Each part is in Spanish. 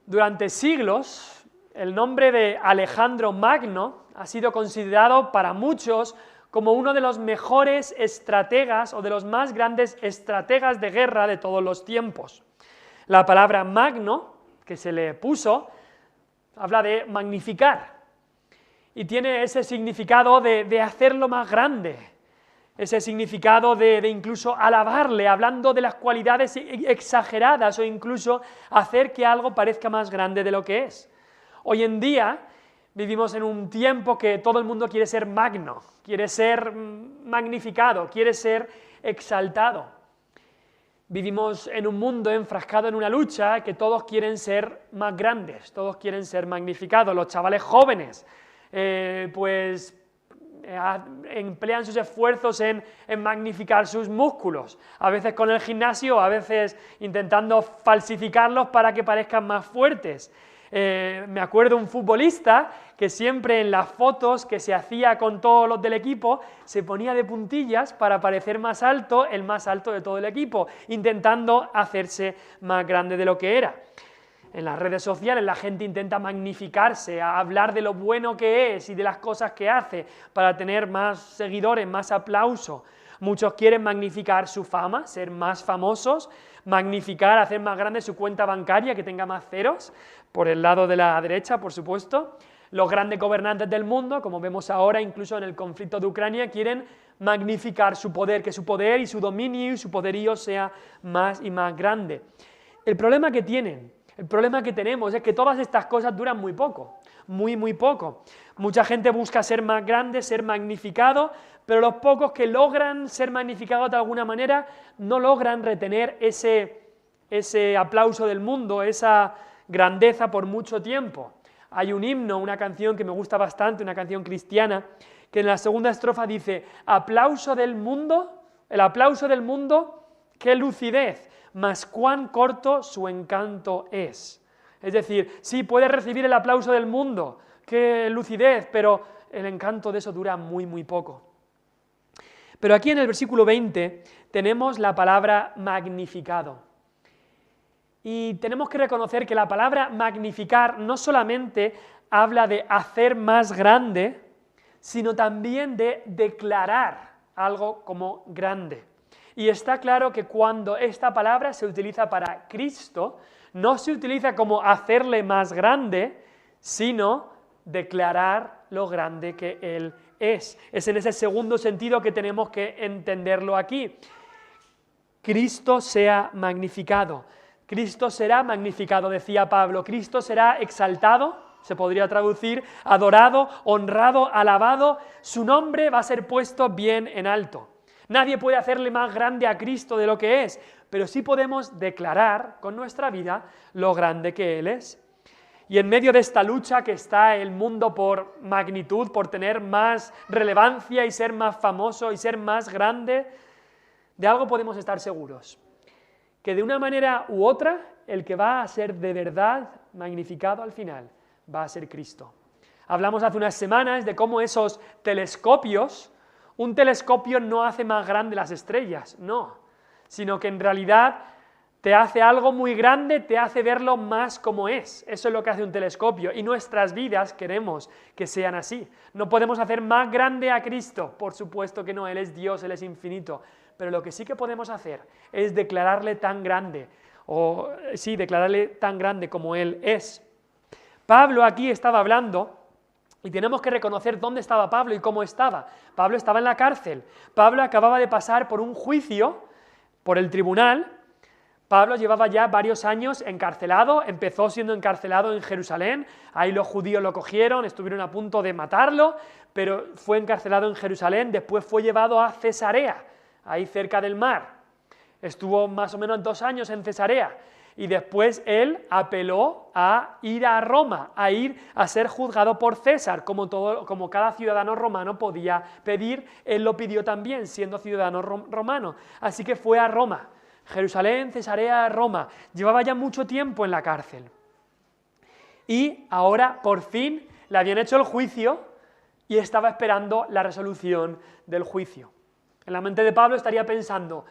Durante siglos, el nombre de Alejandro Magno ha sido considerado para muchos como uno de los mejores estrategas o de los más grandes estrategas de guerra de todos los tiempos. La palabra magno, que se le puso, habla de magnificar y tiene ese significado de hacerlo más grande, ese significado de incluso alabarle, hablando de las cualidades exageradas o incluso hacer que algo parezca más grande de lo que es. Hoy en día vivimos en un tiempo que todo el mundo quiere ser magno, quiere ser magnificado, quiere ser exaltado. Vivimos en un mundo enfrascado en una lucha que todos quieren ser más grandes, todos quieren ser magnificados. Los chavales jóvenes, emplean sus esfuerzos en magnificar sus músculos, a veces con el gimnasio, a veces intentando falsificarlos para que parezcan más fuertes. Me acuerdo un futbolista que siempre en las fotos que se hacía con todos los del equipo se ponía de puntillas para parecer más alto, el más alto de todo el equipo, intentando hacerse más grande de lo que era. En las redes sociales la gente intenta magnificarse, a hablar de lo bueno que es y de las cosas que hace para tener más seguidores, más aplauso. Muchos quieren magnificar su fama, ser más famosos, magnificar, hacer más grande su cuenta bancaria, que tenga más ceros, por el lado de la derecha, por supuesto. Los grandes gobernantes del mundo, como vemos ahora, incluso en el conflicto de Ucrania, quieren magnificar su poder, que su poder y su dominio y su poderío sea más y más grande. El problema que tenemos es que todas estas cosas duran muy poco, muy poco. Mucha gente busca ser más grande, ser magnificado, pero los pocos que logran ser magnificados de alguna manera no logran retener ese aplauso del mundo, esa grandeza por mucho tiempo. Hay un himno, una canción que me gusta bastante, una canción cristiana, que en la segunda estrofa dice: aplauso del mundo, el aplauso del mundo, qué lucidez, mas cuán corto su encanto es. Es decir, sí, puedes recibir el aplauso del mundo, qué lucidez, pero el encanto de eso dura muy poco. Pero aquí en el versículo 20 tenemos la palabra magnificado. Y tenemos que reconocer que la palabra magnificar no solamente habla de hacer más grande, sino también de declarar algo como grande. Y está claro que cuando esta palabra se utiliza para Cristo, no se utiliza como hacerle más grande, sino declarar lo grande que Él es. Es en ese segundo sentido que tenemos que entenderlo aquí. Cristo sea magnificado. Cristo será magnificado, decía Pablo. Cristo será exaltado, se podría traducir, adorado, honrado, alabado. Su nombre va a ser puesto bien en alto. Nadie puede hacerle más grande a Cristo de lo que es, pero sí podemos declarar con nuestra vida lo grande que Él es. Y en medio de esta lucha que está el mundo por magnitud, por tener más relevancia y ser más famoso y ser más grande, de algo podemos estar seguros: que de una manera u otra, el que va a ser de verdad magnificado al final va a ser Cristo. Hablamos hace unas semanas de cómo esos telescopios, un telescopio no hace más grande las estrellas, no, sino que en realidad te hace algo muy grande, te hace verlo más como es. Eso es lo que hace un telescopio, y nuestras vidas queremos que sean así. No podemos hacer más grande a Cristo, por supuesto que no, Él es Dios, Él es infinito, pero lo que sí que podemos hacer es declararle tan grande, declararle tan grande como Él es. Pablo aquí estaba hablando, y tenemos que reconocer dónde estaba Pablo y cómo estaba. Pablo estaba en la cárcel. Pablo acababa de pasar por un juicio, por el tribunal. Pablo llevaba ya varios años encarcelado, empezó siendo encarcelado en Jerusalén, ahí los judíos lo cogieron, estuvieron a punto de matarlo, pero fue encarcelado en Jerusalén, después fue llevado a Cesarea, ahí cerca del mar. Estuvo más o menos 2 años en Cesarea. Y después él apeló a ir a Roma, a ir a ser juzgado por César, como cada ciudadano romano podía pedir. Él lo pidió también, siendo ciudadano romano. Así que fue a Roma, Jerusalén, Cesarea, Roma. Llevaba ya mucho tiempo en la cárcel. Y ahora, por fin, le habían hecho el juicio y estaba esperando la resolución del juicio. En la mente de Pablo estaría pensando: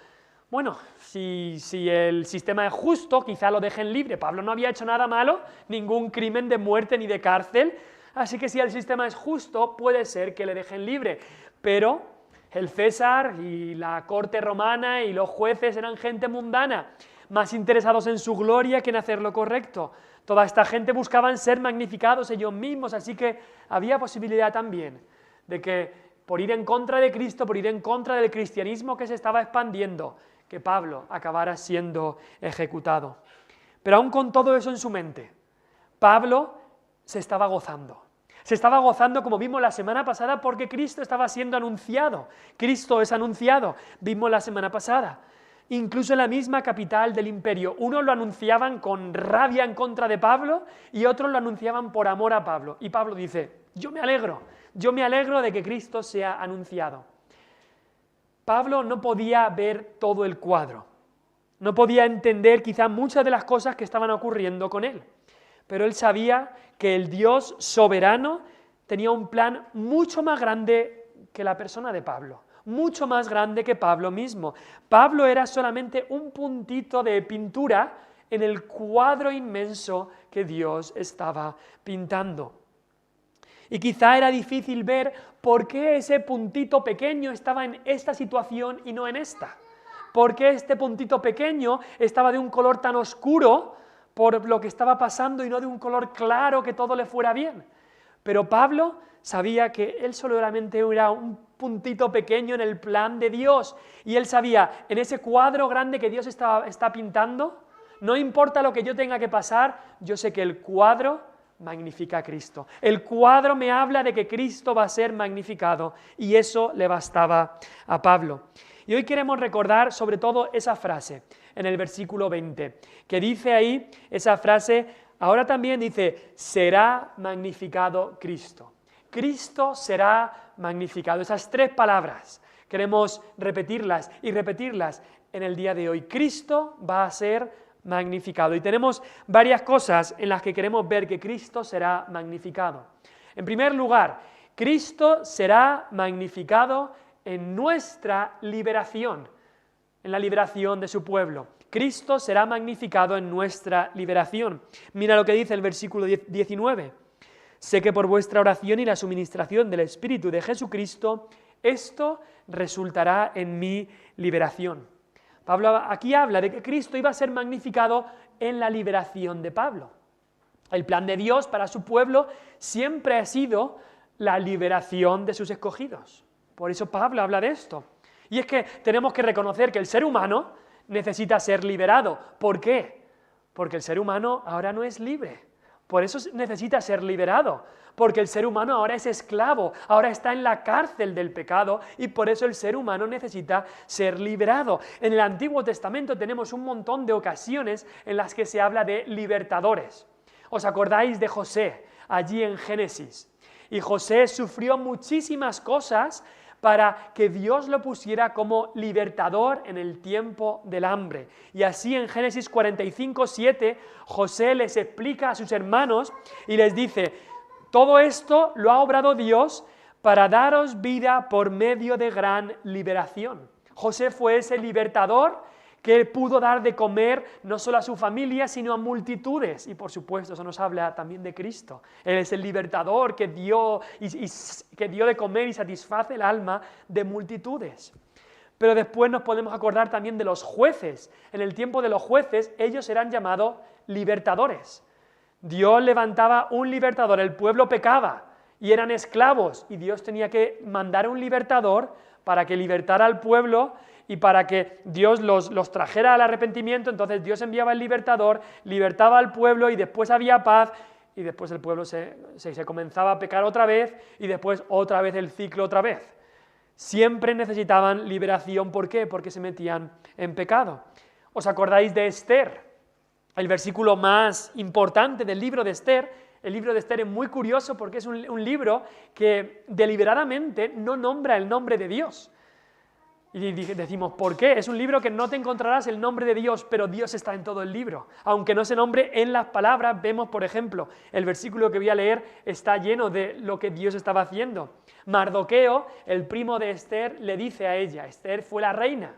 bueno, si el sistema es justo, quizá lo dejen libre. Pablo no había hecho nada malo, ningún crimen de muerte ni de cárcel, así que si el sistema es justo, puede ser que le dejen libre. Pero el César y la corte romana y los jueces eran gente mundana, más interesados en su gloria que en hacer lo correcto. Toda esta gente buscaban ser magnificados ellos mismos, así que había posibilidad también de que por ir en contra de Cristo, por ir en contra del cristianismo que se estaba expandiendo, que Pablo acabara siendo ejecutado. Pero aún con todo eso en su mente, Pablo se estaba gozando. Se estaba gozando, como vimos la semana pasada, porque Cristo estaba siendo anunciado. Cristo es anunciado, vimos la semana pasada. Incluso en la misma capital del imperio, unos lo anunciaban con rabia en contra de Pablo y otros lo anunciaban por amor a Pablo. Y Pablo dice, yo me alegro de que Cristo sea anunciado. Pablo no podía ver todo el cuadro, no podía entender quizá muchas de las cosas que estaban ocurriendo con él, pero él sabía que el Dios soberano tenía un plan mucho más grande que la persona de Pablo, mucho más grande que Pablo mismo. Pablo era solamente un puntito de pintura en el cuadro inmenso que Dios estaba pintando. Y quizá era difícil ver por qué ese puntito pequeño estaba en esta situación y no en esta. ¿Por qué este puntito pequeño estaba de un color tan oscuro por lo que estaba pasando y no de un color claro que todo le fuera bien? Pero Pablo sabía que él solamente era un puntito pequeño en el plan de Dios. Y él sabía, en ese cuadro grande que Dios está pintando, no importa lo que yo tenga que pasar, yo sé que el cuadro magnifica a Cristo. El cuadro me habla de que Cristo va a ser magnificado y eso le bastaba a Pablo. Y hoy queremos recordar sobre todo esa frase en el versículo 20, que dice ahí, esa frase, ahora también dice, será magnificado Cristo. Cristo será magnificado. Esas tres palabras queremos repetirlas y repetirlas en el día de hoy. Cristo va a ser magnificado. Y tenemos varias cosas en las que queremos ver que Cristo será magnificado. En primer lugar, Cristo será magnificado en nuestra liberación, en la liberación de su pueblo. Cristo será magnificado en nuestra liberación. Mira lo que dice el versículo 19. Sé que por vuestra oración y la suministración del Espíritu de Jesucristo, esto resultará en mi liberación. Pablo aquí habla de que Cristo iba a ser magnificado en la liberación de Pablo. El plan de Dios para su pueblo siempre ha sido la liberación de sus escogidos. Por eso Pablo habla de esto. Y es que tenemos que reconocer que el ser humano necesita ser liberado. ¿Por qué? Porque el ser humano ahora no es libre. Por eso necesita ser liberado, porque el ser humano ahora es esclavo, ahora está en la cárcel del pecado y por eso el ser humano necesita ser liberado. En el Antiguo Testamento tenemos un montón de ocasiones en las que se habla de libertadores. ¿Os acordáis de José allí en Génesis? Y José sufrió muchísimas cosas para que Dios lo pusiera como libertador en el tiempo del hambre. Y así en Génesis 45:7, José les explica a sus hermanos y les dice, todo esto lo ha obrado Dios para daros vida por medio de gran liberación. José fue ese libertador que pudo dar de comer no solo a su familia, sino a multitudes. Y por supuesto, eso nos habla también de Cristo. Él es el libertador que dio de comer y satisface el alma de multitudes. Pero después nos podemos acordar también de los jueces. En el tiempo de los jueces, ellos eran llamados libertadores. Dios levantaba un libertador, el pueblo pecaba y eran esclavos. Y Dios tenía que mandar un libertador para que libertara al pueblo y para que Dios los trajera al arrepentimiento. Entonces Dios enviaba el libertador, libertaba al pueblo y después había paz y después el pueblo se comenzaba a pecar otra vez y después otra vez el ciclo otra vez. Siempre necesitaban liberación. ¿Por qué? Porque se metían en pecado. ¿Os acordáis de Esther? El versículo más importante del libro de Esther. El libro de Esther es muy curioso porque es un libro que deliberadamente no nombra el nombre de Dios. Y decimos, ¿por qué? Es un libro que no te encontrarás el nombre de Dios, pero Dios está en todo el libro. Aunque no se nombre en las palabras, vemos, por ejemplo, el versículo que voy a leer está lleno de lo que Dios estaba haciendo. Mardoqueo, el primo de Esther, le dice a ella, Esther fue la reina,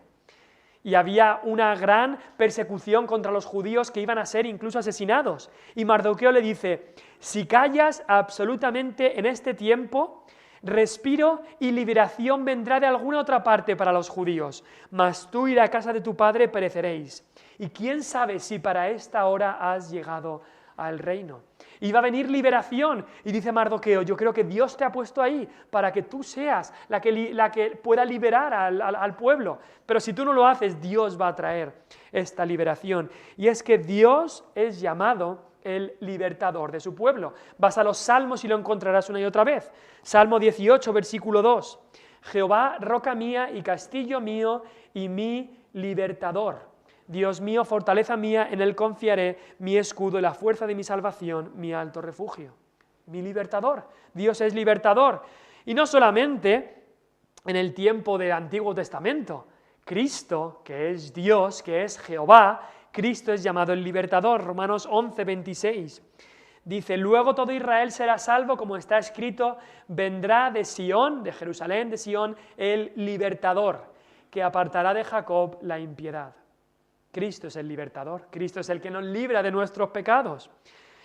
y había una gran persecución contra los judíos que iban a ser incluso asesinados. Y Mardoqueo le dice, si callas absolutamente en este tiempo, respiro y liberación vendrá de alguna otra parte para los judíos, mas tú y la casa de tu padre pereceréis. Y quién sabe si para esta hora has llegado al reino. Y va a venir liberación. Y dice Mardoqueo, yo creo que Dios te ha puesto ahí para que tú seas la que pueda liberar al pueblo. Pero si tú no lo haces, Dios va a traer esta liberación. Y es que Dios es llamado el libertador de su pueblo. Vas a los Salmos y lo encontrarás una y otra vez. Salmo 18, versículo 2. Jehová, roca mía y castillo mío y mi libertador. Dios mío, fortaleza mía, en Él confiaré, mi escudo y la fuerza de mi salvación, mi alto refugio. Mi libertador. Dios es libertador. Y no solamente en el tiempo del Antiguo Testamento. Cristo, que es Dios, que es Jehová, Cristo es llamado el libertador. Romanos 11, 26. Dice, luego todo Israel será salvo, como está escrito, vendrá de Sión, de Jerusalén, de Sión, el libertador, que apartará de Jacob la impiedad. Cristo es el libertador, Cristo es el que nos libra de nuestros pecados.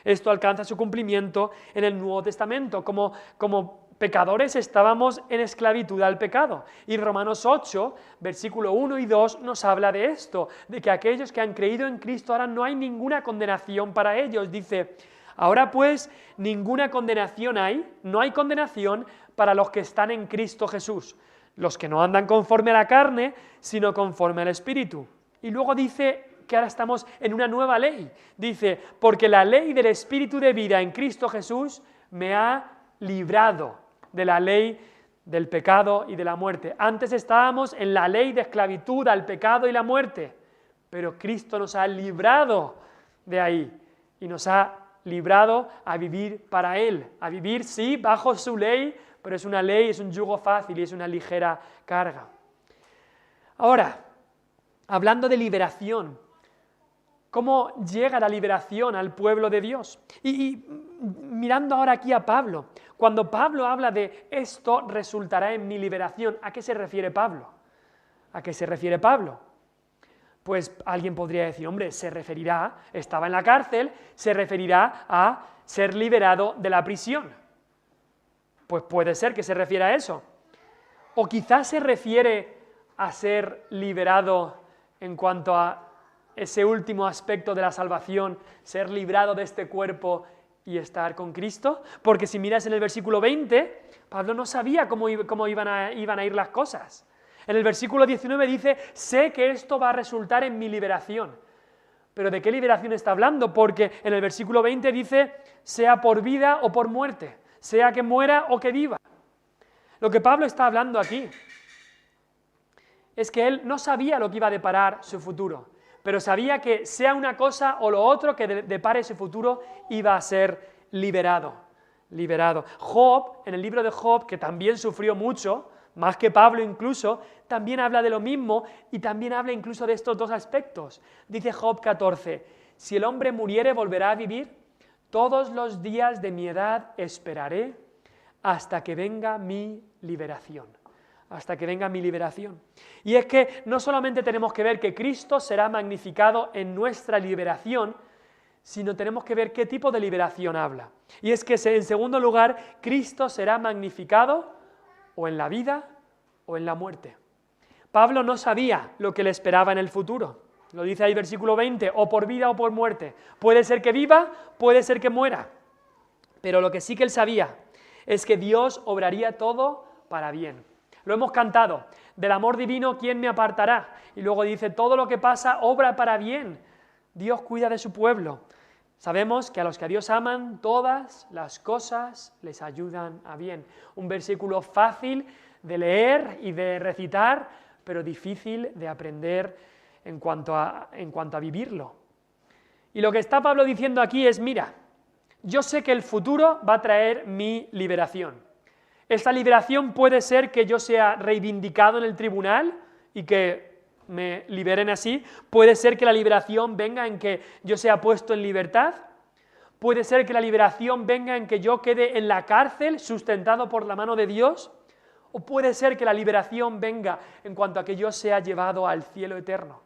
Esto alcanza su cumplimiento en el Nuevo Testamento. Como pecadores estábamos en esclavitud al pecado. Y Romanos 8, versículo 1 y 2 nos habla de esto, de que aquellos que han creído en Cristo ahora no hay ninguna condenación para ellos. Dice, ahora pues ninguna condenación hay, no hay condenación para los que están en Cristo Jesús, los que no andan conforme a la carne, sino conforme al Espíritu. Y luego dice que ahora estamos en una nueva ley. Dice, porque la ley del Espíritu de vida en Cristo Jesús me ha librado de la ley del pecado y de la muerte. Antes estábamos en la ley de esclavitud al pecado y la muerte, pero Cristo nos ha librado de ahí y nos ha librado a vivir para Él, a vivir, sí, bajo su ley, pero es una ley, es un yugo fácil y es una ligera carga. Ahora, hablando de liberación, ¿cómo llega la liberación al pueblo de Dios? Y mirando ahora aquí a Pablo, cuando Pablo habla de esto resultará en mi liberación, ¿a qué se refiere Pablo? ¿A qué se refiere Pablo? Pues alguien podría decir, hombre, se referirá, estaba en la cárcel, se referirá a ser liberado de la prisión. Pues puede ser que se refiera a eso. O quizás se refiere a ser liberado en cuanto a ese último aspecto de la salvación, ser librado de este cuerpo y estar con Cristo. Porque si miras en el versículo 20, Pablo no sabía cómo iban a ir las cosas. En el versículo 19 dice, sé que esto va a resultar en mi liberación. ¿Pero de qué liberación está hablando? Porque en el versículo 20 dice, sea por vida o por muerte, sea que muera o que viva. Lo que Pablo está hablando aquí es que él no sabía lo que iba a deparar su futuro, pero sabía que sea una cosa o lo otro que depare su futuro, iba a ser liberado. Job, en el libro de Job, que también sufrió mucho, más que Pablo incluso, también habla de lo mismo y también habla incluso de estos dos aspectos. Dice Job 14, si el hombre muriere volverá a vivir, todos los días de mi edad esperaré hasta que venga mi liberación. Hasta que venga mi liberación. Y es que no solamente tenemos que ver que Cristo será magnificado en nuestra liberación, sino tenemos que ver qué tipo de liberación habla. Y es que, en segundo lugar, Cristo será magnificado o en la vida o en la muerte. Pablo no sabía lo que le esperaba en el futuro. Lo dice ahí versículo 20, o por vida o por muerte. Puede ser que viva, puede ser que muera. Pero lo que sí que él sabía es que Dios obraría todo para bien. Lo hemos cantado, del amor divino, ¿quién me apartará? Y luego dice, todo lo que pasa obra para bien. Dios cuida de su pueblo. Sabemos que a los que a Dios aman, todas las cosas les ayudan a bien. Un versículo fácil de leer y de recitar, pero difícil de aprender en cuanto a vivirlo. Y lo que está Pablo diciendo aquí es, mira, yo sé que el futuro va a traer mi liberación. Esta liberación puede ser que yo sea reivindicado en el tribunal y que me liberen así. Puede ser que la liberación venga en que yo sea puesto en libertad. Puede ser que la liberación venga en que yo quede en la cárcel sustentado por la mano de Dios. O puede ser que la liberación venga en cuanto a que yo sea llevado al cielo eterno.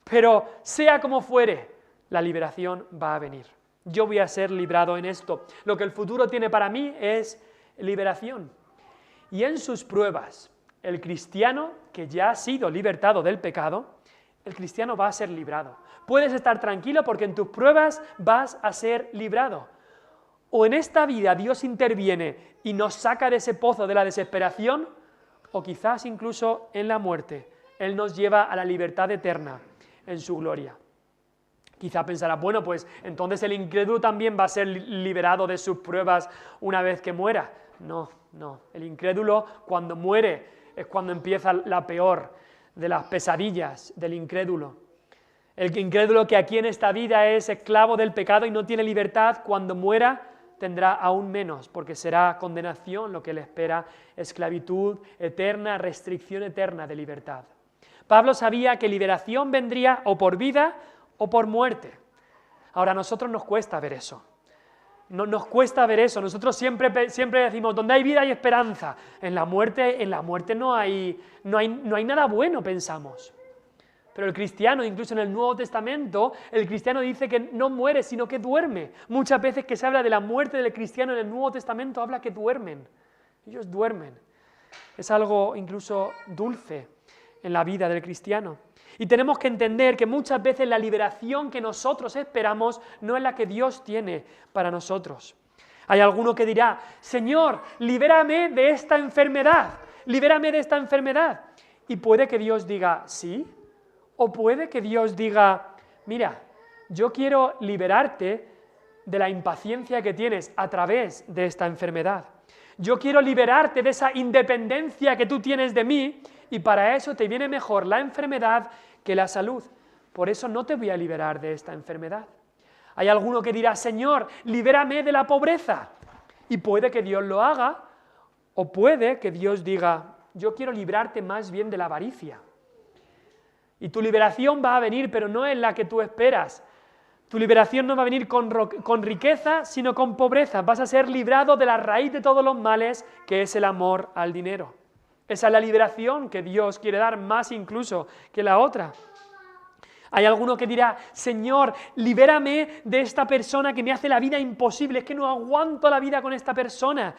Pero sea como fuere, la liberación va a venir. Yo voy a ser librado en esto. Lo que el futuro tiene para mí es liberación. Y en sus pruebas, el cristiano que ya ha sido libertado del pecado, el cristiano va a ser librado. Puedes estar tranquilo porque en tus pruebas vas a ser librado. O en esta vida Dios interviene y nos saca de ese pozo de la desesperación, o quizás incluso en la muerte Él nos lleva a la libertad eterna en su gloria. Quizá pensarás, bueno, pues entonces el incrédulo también va a ser liberado de sus pruebas una vez que muera. No, el incrédulo cuando muere es cuando empieza la peor de las pesadillas del incrédulo. El incrédulo que aquí en esta vida es esclavo del pecado y no tiene libertad, cuando muera tendrá aún menos, porque será condenación lo que le espera, esclavitud eterna, restricción eterna de libertad. Pablo sabía que liberación vendría o por vida o por muerte. Ahora a nosotros nos cuesta ver eso. Nos cuesta ver eso. Nosotros siempre decimos, donde hay vida hay esperanza. En la muerte no hay nada bueno, pensamos. Pero el cristiano, incluso en el Nuevo Testamento, el cristiano dice que no muere, sino que duerme. Muchas veces que se habla de la muerte del cristiano en el Nuevo Testamento, habla que duermen. Ellos duermen. Es algo incluso dulce en la vida del cristiano. Y tenemos que entender que muchas veces la liberación que nosotros esperamos no es la que Dios tiene para nosotros. Hay alguno que dirá, Señor, libérame de esta enfermedad, libérame de esta enfermedad. Y puede que Dios diga, sí, o puede que Dios diga, mira, yo quiero liberarte de la impaciencia que tienes a través de esta enfermedad. Yo quiero liberarte de esa independencia que tú tienes de mí y para eso te viene mejor la enfermedad que la salud. Por eso no te voy a liberar de esta enfermedad. Hay alguno que dirá, Señor, libérame de la pobreza. Y puede que Dios lo haga, o puede que Dios diga, yo quiero librarte más bien de la avaricia. Y tu liberación va a venir, pero no es la que tú esperas. Tu liberación no va a venir con riqueza, sino con pobreza. Vas a ser librado de la raíz de todos los males, que es el amor al dinero. Esa es la liberación que Dios quiere dar, más incluso que la otra. Hay alguno que dirá, Señor, libérame de esta persona que me hace la vida imposible, es que no aguanto la vida con esta persona.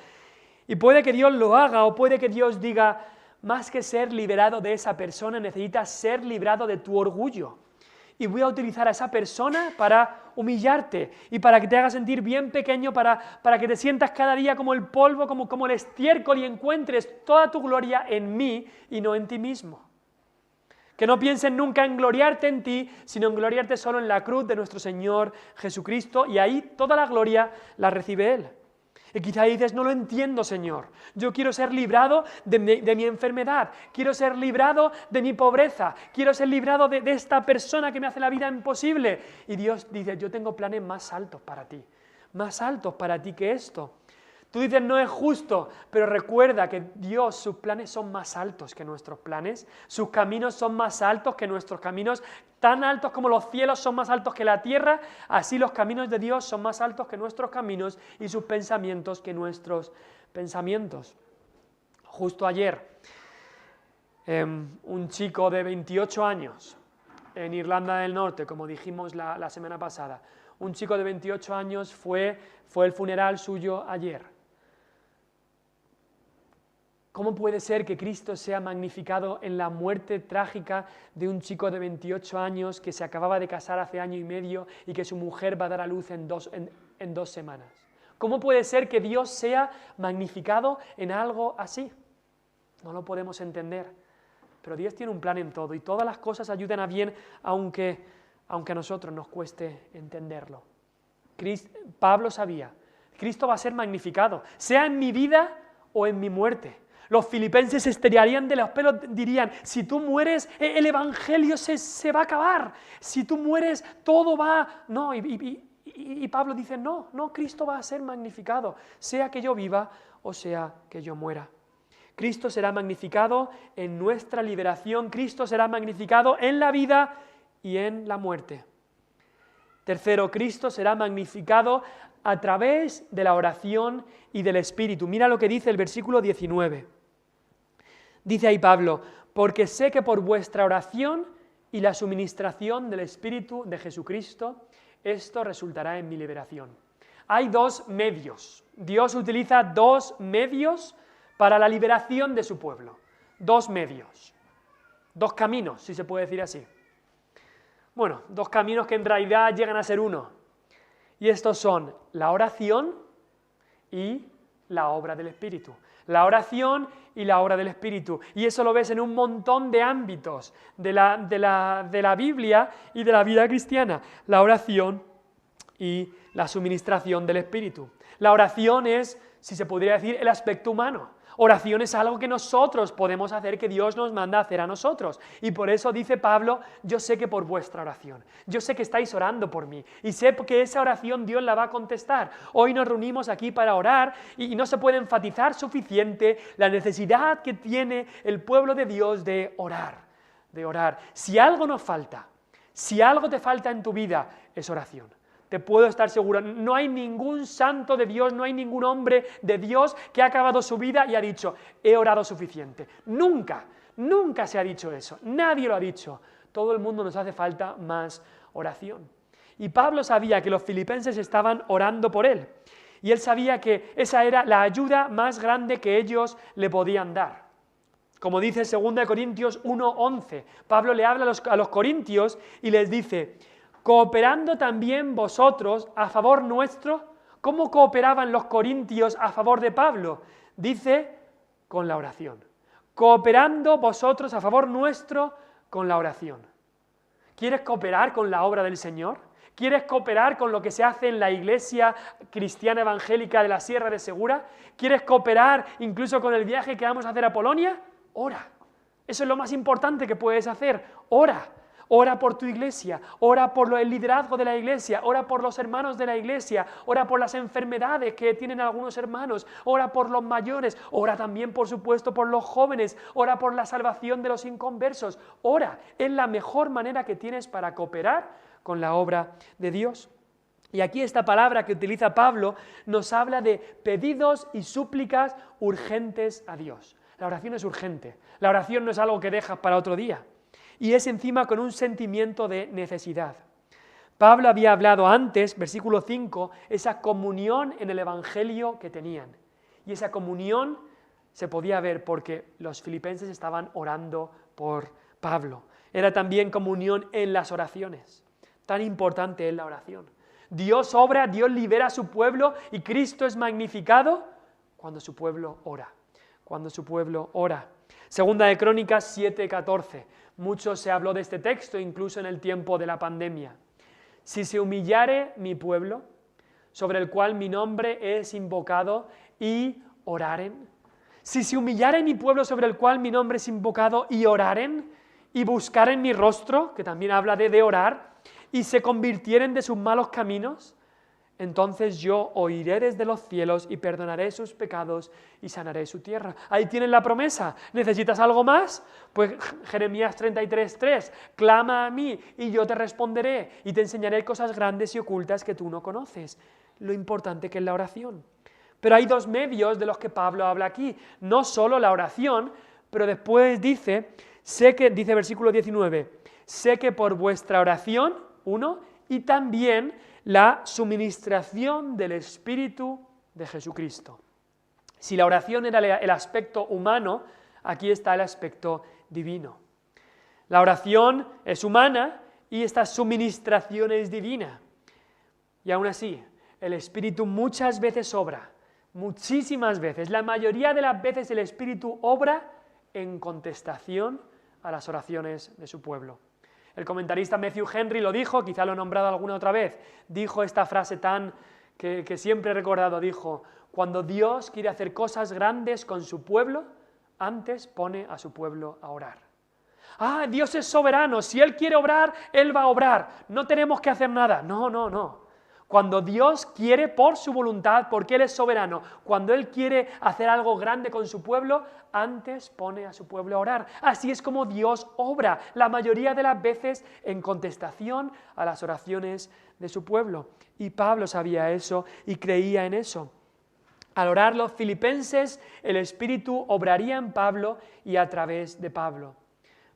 Y puede que Dios lo haga, o puede que Dios diga, más que ser liberado de esa persona, necesitas ser librado de tu orgullo. Y voy a utilizar a esa persona para humillarte y para que te haga sentir bien pequeño, para que te sientas cada día como el polvo, como el estiércol y encuentres toda tu gloria en mí y no en ti mismo. Que no pienses nunca en gloriarte en ti, sino en gloriarte solo en la cruz de nuestro Señor Jesucristo, y ahí toda la gloria la recibe Él. Y quizá dices, no lo entiendo, Señor. Yo quiero ser librado de mi enfermedad, quiero ser librado de mi pobreza, quiero ser librado de esta persona que me hace la vida imposible. Y Dios dice, yo tengo planes más altos para ti que esto. Tú dices, no es justo, pero recuerda que Dios, sus planes son más altos que nuestros planes, sus caminos son más altos que nuestros caminos, tan altos como los cielos son más altos que la tierra, así los caminos de Dios son más altos que nuestros caminos y sus pensamientos que nuestros pensamientos. Justo ayer, un chico de 28 años en Irlanda del Norte, como dijimos la semana pasada, un chico de 28 años fue el funeral suyo ayer. ¿Cómo puede ser que Cristo sea magnificado en la muerte trágica de un chico de 28 años que se acababa de casar hace año y medio y que su mujer va a dar a luz en 2 semanas? ¿Cómo puede ser que Dios sea magnificado en algo así? No lo podemos entender, pero Dios tiene un plan en todo y todas las cosas ayudan a bien, aunque a nosotros nos cueste entenderlo. Pablo sabía, Cristo va a ser magnificado, sea en mi vida o en mi muerte. Los filipenses se estirarían de los pelos, dirían, si tú mueres, el evangelio se va a acabar. Si tú mueres, todo va... No, y Pablo dice, no, Cristo va a ser magnificado, sea que yo viva o sea que yo muera. Cristo será magnificado en nuestra liberación, Cristo será magnificado en la vida y en la muerte. Tercero, Cristo será magnificado a través de la oración y del Espíritu. Mira lo que dice el versículo 19. Dice ahí Pablo, porque sé que por vuestra oración y la suministración del Espíritu de Jesucristo, esto resultará en mi liberación. Hay dos medios. Dios utiliza dos medios para la liberación de su pueblo. Dos medios. Dos caminos, si se puede decir así. Bueno, dos caminos que en realidad llegan a ser uno. Y estos son la oración y la obra del Espíritu. La oración y la obra del Espíritu. Y eso lo ves en un montón de ámbitos de la Biblia y de la vida cristiana. La oración y la suministración del Espíritu. La oración es, si se podría decir, el aspecto humano. Oración es algo que nosotros podemos hacer, que Dios nos manda a hacer a nosotros. Y por eso dice Pablo, yo sé que por vuestra oración, yo sé que estáis orando por mí y sé que esa oración Dios la va a contestar. Hoy nos reunimos aquí para orar y no se puede enfatizar suficiente la necesidad que tiene el pueblo de Dios de orar, de orar. Si algo nos falta, si algo te falta en tu vida, es oración. Te puedo estar seguro, no hay ningún santo de Dios, no hay ningún hombre de Dios que ha acabado su vida y ha dicho, he orado suficiente. Nunca, nunca se ha dicho eso, nadie lo ha dicho. Todo el mundo nos hace falta más oración. Y Pablo sabía que los filipenses estaban orando por él. Y él sabía que esa era la ayuda más grande que ellos le podían dar. Como dice 2 Corintios 1:11, Pablo le habla a los corintios y les dice, cooperando también vosotros a favor nuestro. ¿Cómo cooperaban los corintios a favor de Pablo? Dice, con la oración. Cooperando vosotros a favor nuestro con la oración. ¿Quieres cooperar con la obra del Señor? ¿Quieres cooperar con lo que se hace en la iglesia cristiana evangélica de la Sierra de Segura? ¿Quieres cooperar incluso con el viaje que vamos a hacer a Polonia? Ora. Eso es lo más importante que puedes hacer. Ora. Ora por tu iglesia, ora por el liderazgo de la iglesia, ora por los hermanos de la iglesia, ora por las enfermedades que tienen algunos hermanos, ora por los mayores, ora también, por supuesto, por los jóvenes, ora por la salvación de los inconversos. Ora, es la mejor manera que tienes para cooperar con la obra de Dios. Y aquí esta palabra que utiliza Pablo nos habla de pedidos y súplicas urgentes a Dios. La oración es urgente, la oración no es algo que dejas para otro día. Y es encima con un sentimiento de necesidad. Pablo había hablado antes, versículo 5, esa comunión en el Evangelio que tenían. Y esa comunión se podía ver porque los filipenses estaban orando por Pablo. Era también comunión en las oraciones. Tan importante es la oración. Dios obra, Dios libera a su pueblo y Cristo es magnificado cuando su pueblo ora. Cuando su pueblo ora. Segunda de Crónicas 7:14. Mucho se habló de este texto, incluso en el tiempo de la pandemia. Si se humillare mi pueblo, sobre el cual mi nombre es invocado, y oraren. Si se humillare mi pueblo sobre el cual mi nombre es invocado, y oraren, y buscaren mi rostro, que también habla de orar, y se convirtieren de sus malos caminos, entonces yo oiré desde los cielos y perdonaré sus pecados y sanaré su tierra. Ahí tienen la promesa. ¿Necesitas algo más? Pues Jeremías 33:3, clama a mí y yo te responderé y te enseñaré cosas grandes y ocultas que tú no conoces. Lo importante que es la oración. Pero hay dos medios de los que Pablo habla aquí. No solo la oración, pero después dice versículo 19, sé que por vuestra oración, y también la suministración del Espíritu de Jesucristo. Si la oración era el aspecto humano, aquí está el aspecto divino. La oración es humana y esta suministración es divina. Y aún así, el Espíritu muchas veces obra, muchísimas veces. La mayoría de las veces el Espíritu obra en contestación a las oraciones de su pueblo. El comentarista Matthew Henry lo dijo, quizá lo he nombrado alguna otra vez, dijo esta frase que siempre he recordado, dijo, cuando Dios quiere hacer cosas grandes con su pueblo, antes pone a su pueblo a orar. Dios es soberano, si Él quiere obrar, Él va a obrar, no tenemos que hacer nada. No. Cuando Dios quiere por su voluntad, porque Él es soberano, cuando Él quiere hacer algo grande con su pueblo, antes pone a su pueblo a orar. Así es como Dios obra, la mayoría de las veces en contestación a las oraciones de su pueblo. Y Pablo sabía eso y creía en eso. Al orar los filipenses, el Espíritu obraría en Pablo y a través de Pablo.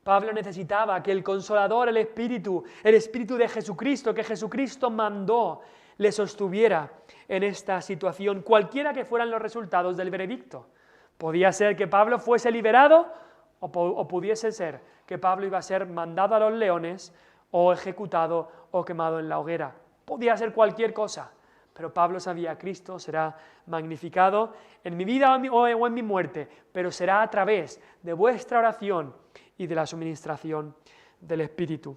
Pablo necesitaba que el Consolador, el Espíritu de Jesucristo, que Jesucristo mandó, le sostuviera en esta situación, cualquiera que fueran los resultados del veredicto. Podía ser que Pablo fuese liberado o pudiese ser que Pablo iba a ser mandado a los leones o ejecutado o quemado en la hoguera. Podía ser cualquier cosa, pero Pablo sabía: Cristo será magnificado en mi vida o en mi muerte, pero será a través de vuestra oración y de la suministración del Espíritu.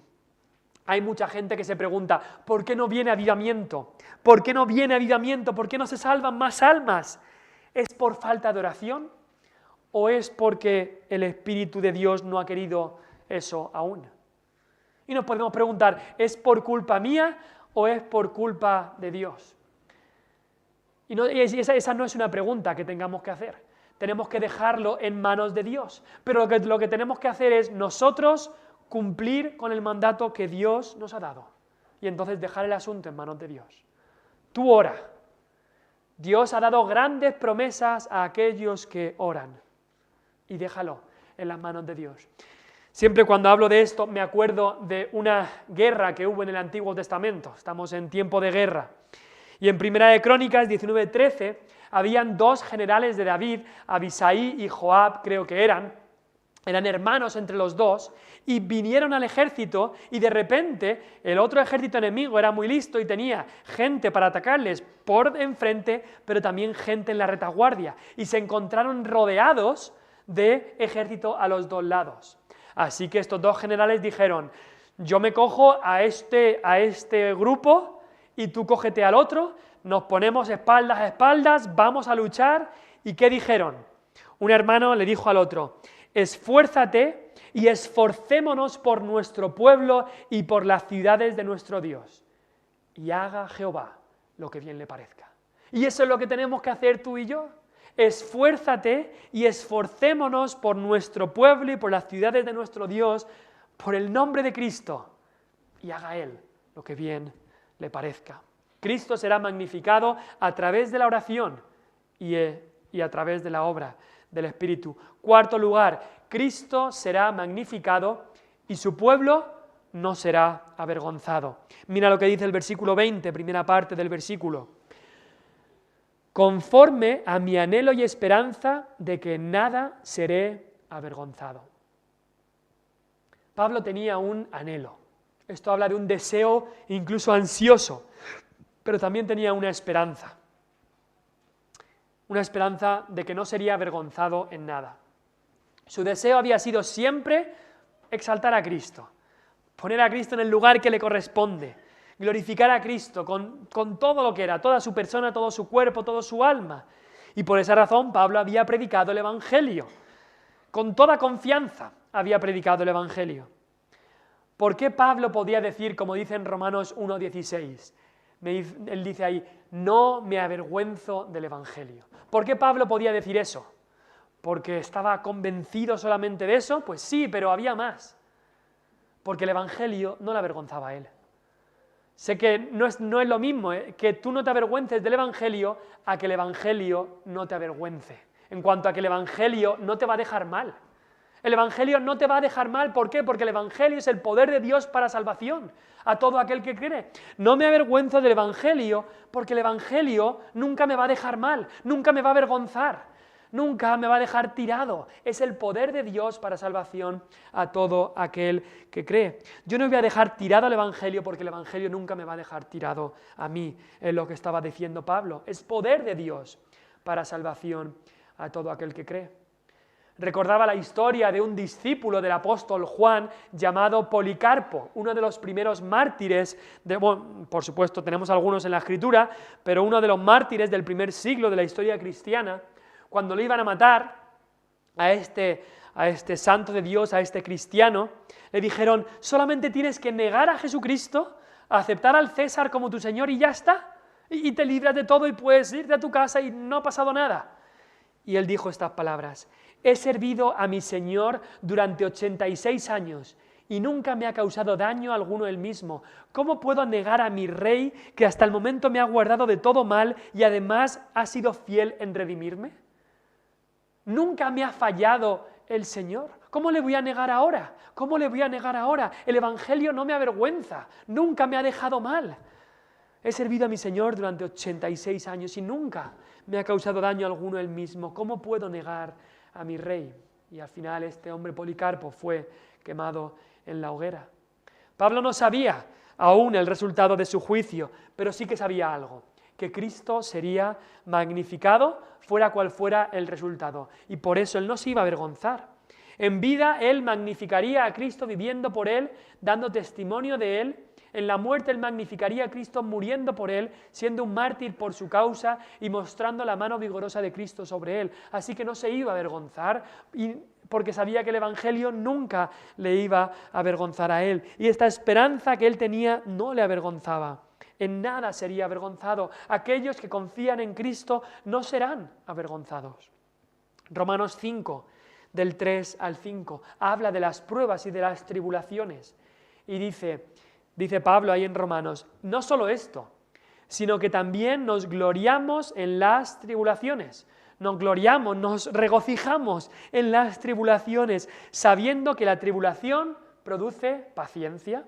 Hay mucha gente que se pregunta: ¿por qué no viene avivamiento? ¿Por qué no viene avivamiento? ¿Por qué no se salvan más almas? ¿Es por falta de oración o es porque el Espíritu de Dios no ha querido eso aún? Y nos podemos preguntar: ¿es por culpa mía o es por culpa de Dios? Esa no es una pregunta que tengamos que hacer. Tenemos que dejarlo en manos de Dios. Pero lo que tenemos que hacer es nosotros cumplir con el mandato que Dios nos ha dado. Y entonces dejar el asunto en manos de Dios. Tú ora. Dios ha dado grandes promesas a aquellos que oran. Y déjalo en las manos de Dios. Siempre cuando hablo de esto me acuerdo de una guerra que hubo en el Antiguo Testamento. Estamos en tiempo de guerra. Y en Primera de Crónicas 19:13 habían dos generales de David, Abisai y Joab, creo que eran hermanos entre los dos, y vinieron al ejército y de repente el otro ejército enemigo era muy listo y tenía gente para atacarles por enfrente, pero también gente en la retaguardia, y se encontraron rodeados de ejército a los dos lados. Así que estos dos generales dijeron: yo me cojo a este grupo y tú cógete al otro, nos ponemos espaldas a espaldas, vamos a luchar. ¿Y qué dijeron? Un hermano le dijo al otro: esfuérzate y esforcémonos por nuestro pueblo y por las ciudades de nuestro Dios, y haga Jehová lo que bien le parezca. Y eso es lo que tenemos que hacer tú y yo. Esfuérzate y esforcémonos por nuestro pueblo y por las ciudades de nuestro Dios, por el nombre de Cristo, y haga Él lo que bien le parezca. Cristo será magnificado a través de la oración y a través de la obra del Espíritu. Cuarto lugar, Cristo será magnificado y su pueblo no será avergonzado. Mira lo que dice el versículo 20, primera parte del versículo. Conforme a mi anhelo y esperanza de que nada seré avergonzado. Pablo tenía un anhelo. Esto habla de un deseo incluso ansioso, pero también tenía una esperanza. Una esperanza de que no sería avergonzado en nada. Su deseo había sido siempre exaltar a Cristo, poner a Cristo en el lugar que le corresponde, glorificar a Cristo con todo lo que era, toda su persona, todo su cuerpo, toda su alma. Y por esa razón Pablo había predicado el Evangelio. Con toda confianza había predicado el Evangelio. ¿Por qué Pablo podía decir, como dice en Romanos 1:16? Él dice ahí: no me avergüenzo del Evangelio. ¿Por qué Pablo podía decir eso? ¿Porque estaba convencido solamente de eso? Pues sí, pero había más. Porque el Evangelio no le avergonzaba a él. Sé que no es lo mismo que tú no te avergüences del Evangelio a que el Evangelio no te avergüence. En cuanto a que el Evangelio no te va a dejar mal. El Evangelio no te va a dejar mal. ¿Por qué? Porque el Evangelio es el poder de Dios para salvación a todo aquel que cree. No me avergüenzo del Evangelio porque el Evangelio nunca me va a dejar mal, nunca me va a avergonzar, nunca me va a dejar tirado. Es el poder de Dios para salvación a todo aquel que cree. Yo no voy a dejar tirado al Evangelio porque el Evangelio nunca me va a dejar tirado a mí, es lo que estaba diciendo Pablo. Es poder de Dios para salvación a todo aquel que cree. Recordaba la historia de un discípulo del apóstol Juan llamado Policarpo, uno de los primeros mártires, por supuesto tenemos algunos en la Escritura, pero uno de los mártires del primer siglo de la historia cristiana. Cuando le iban a matar a este santo de Dios, a este cristiano, le dijeron: solamente tienes que negar a Jesucristo, aceptar al César como tu Señor y ya está, y te libras de todo y puedes irte a tu casa y no ha pasado nada. Y él dijo estas palabras: he servido a mi Señor durante 86 años y nunca me ha causado daño alguno él mismo. ¿Cómo puedo negar a mi Rey, que hasta el momento me ha guardado de todo mal y además ha sido fiel en redimirme? ¿Nunca me ha fallado el Señor? ¿Cómo le voy a negar ahora? ¿Cómo le voy a negar ahora? El Evangelio no me avergüenza, nunca me ha dejado mal. He servido a mi Señor durante 86 años y nunca me ha causado daño alguno él mismo. ¿Cómo puedo negar a mi Rey? Y al final este hombre Policarpo fue quemado en la hoguera. Pablo no sabía aún el resultado de su juicio, pero sí que sabía algo, que Cristo sería magnificado fuera cual fuera el resultado, y por eso él no se iba a avergonzar. En vida él magnificaría a Cristo viviendo por él, dando testimonio de él. En la muerte él magnificaría a Cristo muriendo por él, siendo un mártir por su causa y mostrando la mano vigorosa de Cristo sobre él. Así que no se iba a avergonzar, porque sabía que el Evangelio nunca le iba a avergonzar a él. Y esta esperanza que él tenía no le avergonzaba. En nada sería avergonzado. Aquellos que confían en Cristo no serán avergonzados. Romanos 5, del 3 al 5, habla de las pruebas y de las tribulaciones. Y dice Pablo ahí en Romanos, no solo esto, sino que también nos gloriamos en las tribulaciones. Nos gloriamos, nos regocijamos en las tribulaciones, sabiendo que la tribulación produce paciencia,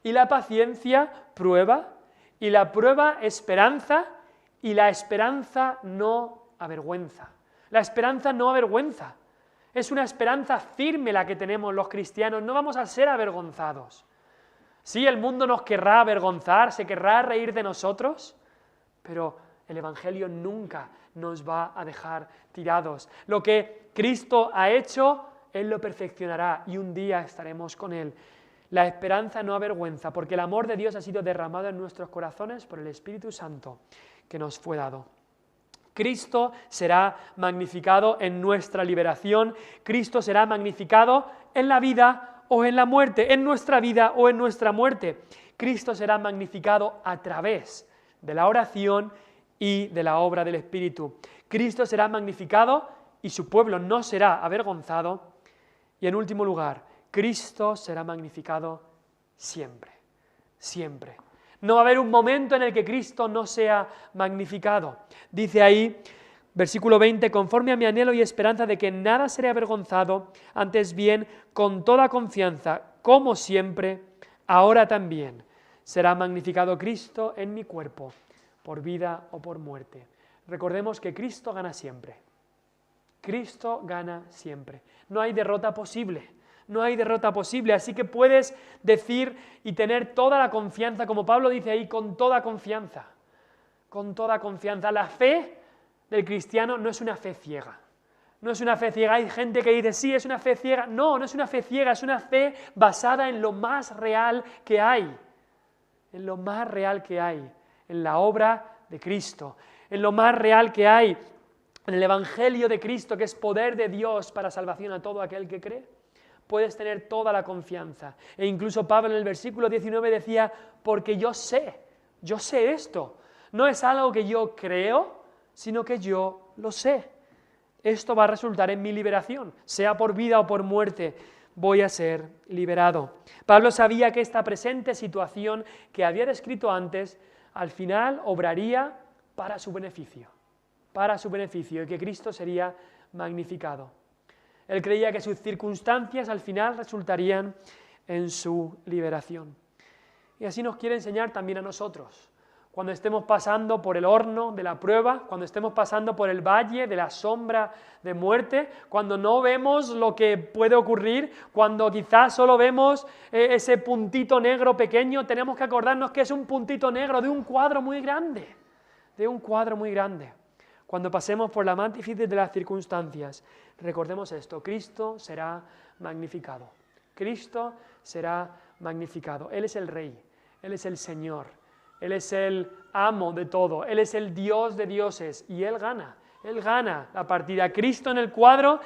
y la paciencia prueba, y la prueba esperanza, y la esperanza no avergüenza. La esperanza no avergüenza. Es una esperanza firme la que tenemos los cristianos, no vamos a ser avergonzados. Sí, el mundo nos querrá avergonzar, se querrá reír de nosotros, pero el Evangelio nunca nos va a dejar tirados. Lo que Cristo ha hecho, Él lo perfeccionará y un día estaremos con Él. La esperanza no avergüenza, porque el amor de Dios ha sido derramado en nuestros corazones por el Espíritu Santo que nos fue dado. Cristo será magnificado en nuestra liberación, Cristo será magnificado en la vida o en la muerte, en nuestra vida o en nuestra muerte. Cristo será magnificado a través de la oración y de la obra del Espíritu. Cristo será magnificado y su pueblo no será avergonzado. Y en último lugar, Cristo será magnificado siempre, siempre. No va a haber un momento en el que Cristo no sea magnificado. Dice ahí, versículo 20, conforme a mi anhelo y esperanza de que en nada seré avergonzado, antes bien, con toda confianza, como siempre, ahora también, será magnificado Cristo en mi cuerpo, por vida o por muerte. Recordemos que Cristo gana siempre. Cristo gana siempre. No hay derrota posible. No hay derrota posible, así que puedes decir y tener toda la confianza, como Pablo dice ahí, con toda confianza. Con toda confianza. La fe del cristiano no es una fe ciega. No es una fe ciega. Hay gente que dice, sí, es una fe ciega. No, no es una fe ciega, es una fe basada en lo más real que hay. En lo más real que hay. En la obra de Cristo. En lo más real que hay. En el Evangelio de Cristo, que es poder de Dios para salvación a todo aquel que cree. Puedes tener toda la confianza. E incluso Pablo en el versículo 19 decía, porque yo sé esto. No es algo que yo creo, sino que yo lo sé. Esto va a resultar en mi liberación, sea por vida o por muerte, voy a ser liberado. Pablo sabía que esta presente situación que había descrito antes, al final obraría para su beneficio, y que Cristo sería magnificado. Él creía que sus circunstancias al final resultarían en su liberación. Y así nos quiere enseñar también a nosotros. Cuando estemos pasando por el horno de la prueba, cuando estemos pasando por el valle de la sombra de muerte, cuando no vemos lo que puede ocurrir, cuando quizás solo vemos ese puntito negro pequeño, tenemos que acordarnos que es un puntito negro de un cuadro muy grande, Cuando pasemos por la más difícil de las circunstancias, recordemos esto, Cristo será magnificado. Cristo será magnificado. Él es el Rey, Él es el Señor, Él es el amo de todo, Él es el Dios de dioses y Él gana la partida. Cristo en el cuadro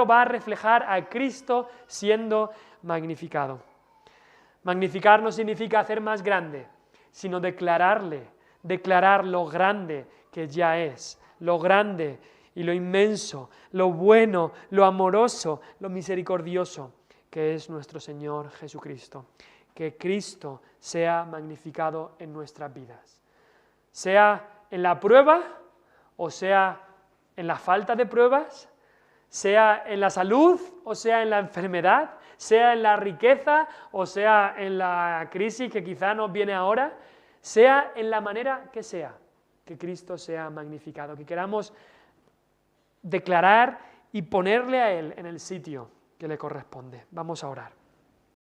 va a reflejar a Cristo siendo magnificado. Magnificar no significa hacer más grande, sino declarar lo grande que ya es. Lo grande y lo inmenso, lo bueno, lo amoroso, lo misericordioso que es nuestro Señor Jesucristo. Que Cristo sea magnificado en nuestras vidas. Sea en la prueba o sea en la falta de pruebas, sea en la salud o sea en la enfermedad, sea en la riqueza o sea en la crisis que quizá nos viene ahora, sea en la manera que sea, que Cristo sea magnificado, que queramos declarar y ponerle a Él en el sitio que le corresponde. Vamos a orar.